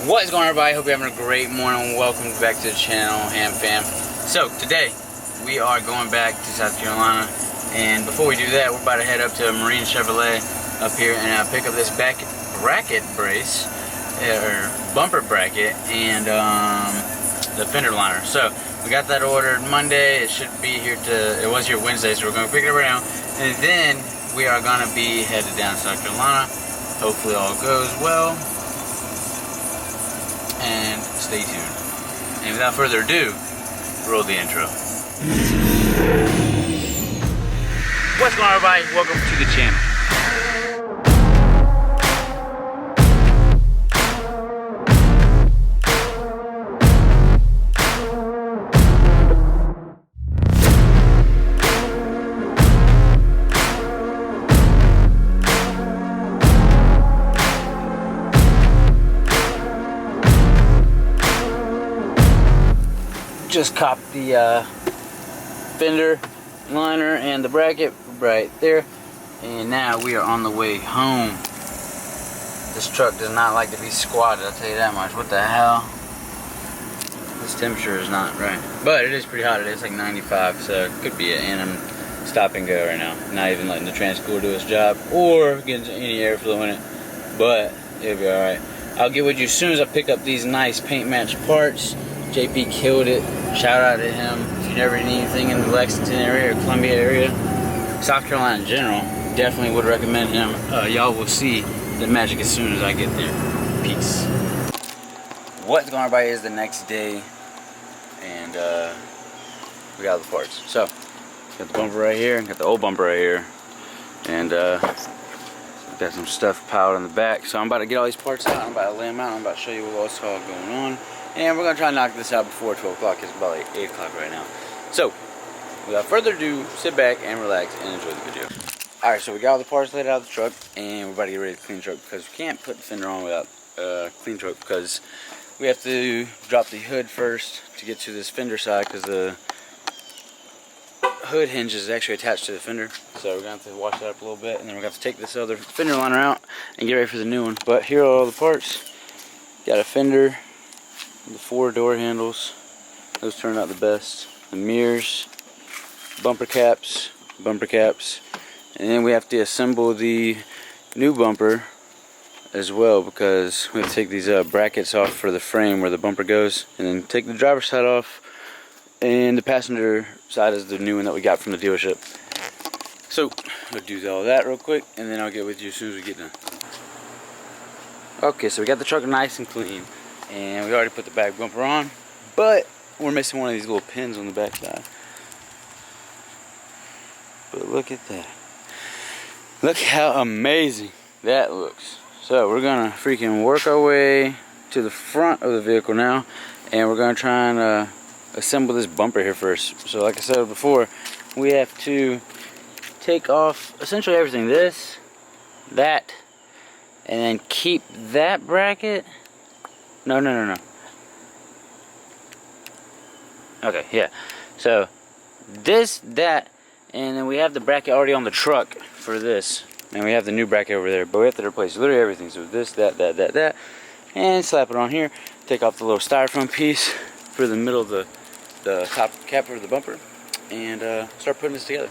What is going on, everybody? Hope you're having a great morning. Welcome back to the channel, Ham Fam. So today we are going back to South Carolina, and before we do that, we're about to head up to Marine Chevrolet up here and pick up this back bracket brace or bumper bracket and the fender liner. So we got that ordered Monday. It should be here it was here Wednesday, so we're going to pick it up right now, and then we are going to be headed down to South Carolina. Hopefully all goes well. And stay tuned. And without further ado, roll the intro. What's going on, everybody? Welcome to the channel. Just copped the fender liner and the bracket right there, and now we are on the way home. This truck does not like to be squatted, I'll tell you that much. What the hell? This temperature is not right, but it is pretty hot. It is like 95, so it could be it. And I'm stop and go right now, not even letting the transcooler do its job or getting any airflow in it, but it'll be alright. I'll get with you as soon as I pick up these nice paint match parts. JP killed it. Shout out to him. If you never need anything in the Lexington area or Columbia area, South Carolina in general, definitely would recommend him. Y'all will see the magic as soon as I get there. Peace. What's going on, everybody? Is the next day, and we got all the parts. So, got the bumper right here, got the old bumper right here, and got some stuff piled in the back. So I'm about to get all these parts out. I'm about to lay them out. I'm about to show you what's all going on. And we're going to try to knock this out before 12 o'clock. It's about like 8 o'clock right now. So, without further ado, sit back and relax and enjoy the video. Alright, so we got all the parts laid out of the truck, and we're about to get ready to clean the truck because we can't put the fender on without clean truck, because we have to drop the hood first to get to this fender side, because the hood hinge is actually attached to the fender. So we're going to have to wash that up a little bit, and then we're going to have to take this other fender liner out and get ready for the new one. But here are all the parts. Got a fender. The 4 door handles, those turned out the best. The mirrors, bumper caps, and then we have to assemble the new bumper as well, because we have to take these brackets off for the frame where the bumper goes, and then take the driver's side off, and the passenger side is the new one that we got from the dealership. So we'll do all that real quick, and then I'll get with you as soon as we get done. Okay, so we got the truck nice and clean. And we already put the back bumper on, but we're missing one of these little pins on the back side. But look at that. Look how amazing that looks. So we're gonna freaking work our way to the front of the vehicle now, and we're gonna try and assemble this bumper here first. So like I said before, we have to take off essentially everything. This, that, and then keep that bracket. No. Okay, yeah. So, this, that, and then we have the bracket already on the truck for this. And we have the new bracket over there. But we have to replace literally everything. So this, that. And slap it on here. Take off the little styrofoam piece for the middle of the top cap of the bumper. And start putting this together.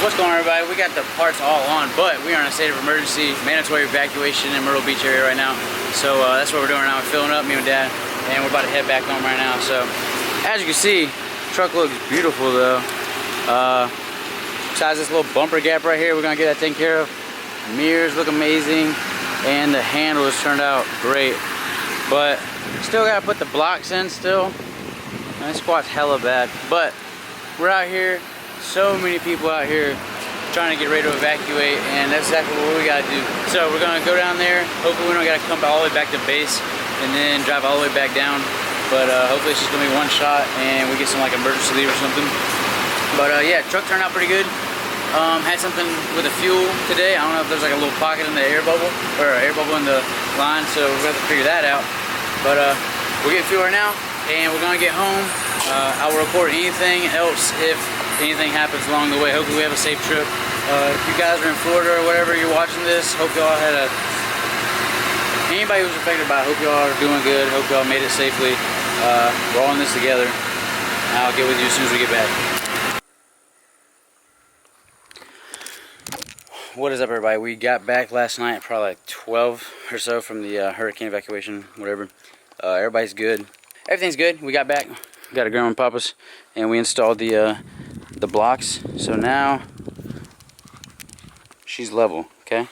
What's going on, everybody? We got the parts all on, but we are in a state of emergency, mandatory evacuation in Myrtle Beach area right now. So that's what we're doing right now. We're filling up, me and Dad, and we're about to head back home right now. So as you can see, the truck looks beautiful though. Besides this little bumper gap right here, we're gonna get that taken care of. Mirrors look amazing, and the handles turned out great. But still gotta put the blocks in still. And this squat's hella bad, but we're out here. So many people out here trying to get ready to evacuate, and that's exactly what we gotta do. So we're gonna go down there. Hopefully we don't gotta come all the way back to base and then drive all the way back down. But hopefully it's just gonna be one shot and we get some like emergency leave or something. But yeah, truck turned out pretty good. Had something with the fuel today. I don't know if there's like a little pocket in the air bubble or air bubble in the line, so we're gonna have to figure that out. But we're getting fuel right now, and we're gonna get home I'll report anything else if anything happens along the way. Hopefully we have a safe trip. If you guys are in Florida or whatever, you're watching this, hope y'all had a... Anybody who's affected by it, hope y'all are doing good. Hope y'all made it safely. We're all in this together. I'll get with you as soon as we get back. What is up, everybody? We got back last night, probably like 12 or so from the hurricane evacuation, whatever. Everybody's good. Everything's good. We got back. We got a grandma and papa's, and we installed the blocks. So now she's level. Okay.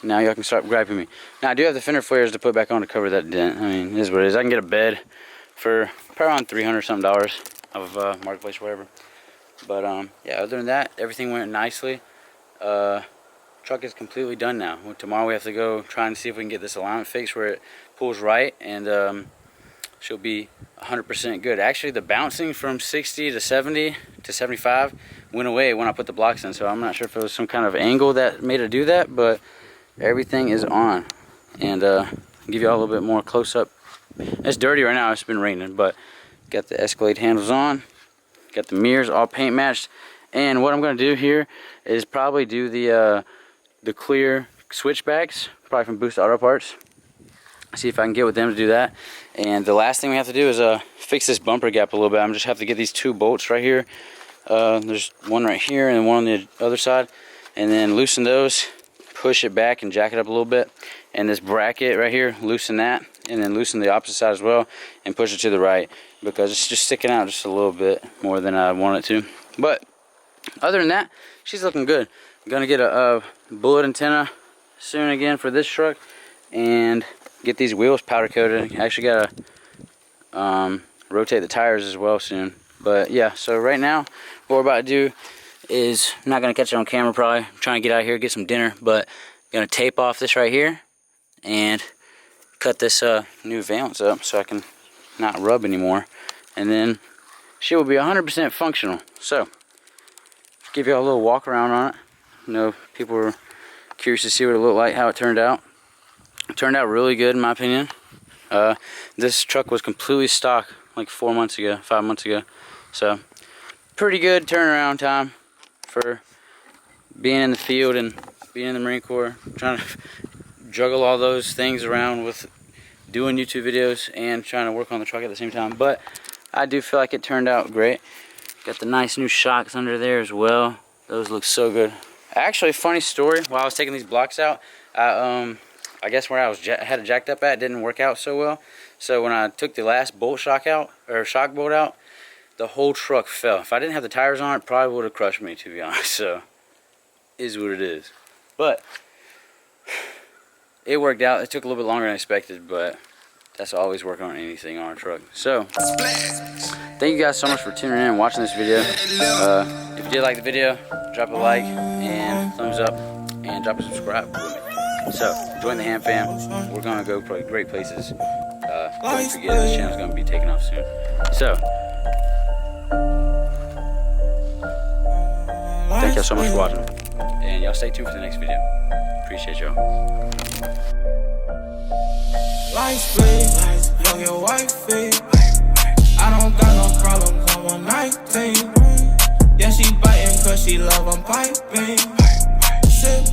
Now y'all can start griping me. Now I do have the fender flares to put back on to cover that dent. I mean, it is what it is. I can get a bed for probably around $300 something of marketplace or whatever. But yeah, other than that, everything went nicely. Truck is completely done now. Tomorrow we have to go try and see if we can get this alignment fixed where it pulls right, and she'll be 100% good. Actually, the bouncing from 60 to 70 to 75 went away when I put the blocks in, so I'm not sure if it was some kind of angle that made it do that, but everything is on. And I'll give you all a little bit more close up. It's dirty right now, it's been raining, but got the Escalade handles on, got the mirrors all paint matched. And what I'm going to do here is probably do the clear switchbacks, probably from Boost Auto Parts. See if I can get with them to do that. And the last thing we have to do is fix this bumper gap a little bit. I'm just have to get these two bolts right here. There's one right here and one on the other side, and then loosen those, push it back and jack it up a little bit. And this bracket right here, loosen that, and then loosen the opposite side as well, and push it to the right because it's just sticking out just a little bit more than I want it to. But other than that, she's looking good. I'm gonna get a bullet antenna soon again for this truck, and get these wheels powder coated. I actually gotta rotate the tires as well soon. But yeah, so right now what we're about to do is, I'm not gonna catch it on camera probably. I'm trying to get out here, get some dinner, but I'm gonna tape off this right here and cut this new valance up so I can not rub anymore, and then she will be 100% functional. So give you all a little walk around on it. You know, people were curious to see what it looked like, how it turned out. It turned out really good in my opinion. This truck was completely stock like 5 months ago. So pretty good turnaround time for being in the field and being in the Marine Corps, trying to juggle all those things around with doing YouTube videos and trying to work on the truck at the same time. But I do feel like it turned out great. Got the nice new shocks under there as well. Those look so good. Actually, funny story, while I was taking these blocks out, I guess where I had it jacked up at didn't work out so well. So when I took the last bolt shock out, or shock bolt out, the whole truck fell. If I didn't have the tires on, it probably would have crushed me, to be honest. So, is what it is. But it worked out. It took a little bit longer than I expected, but that's always working on anything on a truck. So, thank you guys so much for tuning in and watching this video. If you did like the video, drop a like and thumbs up, and drop a subscribe with me. So, join the ham fam. We're going to go probably great places. Don't forget, this channel's going to be taking off soon. So, thank y'all so much for watching. And y'all stay tuned for the next video. Appreciate y'all. Lights bleed, young and wifey. I don't got no problems, I'm 119. Yeah, she biting cause she love I'm piping. Sip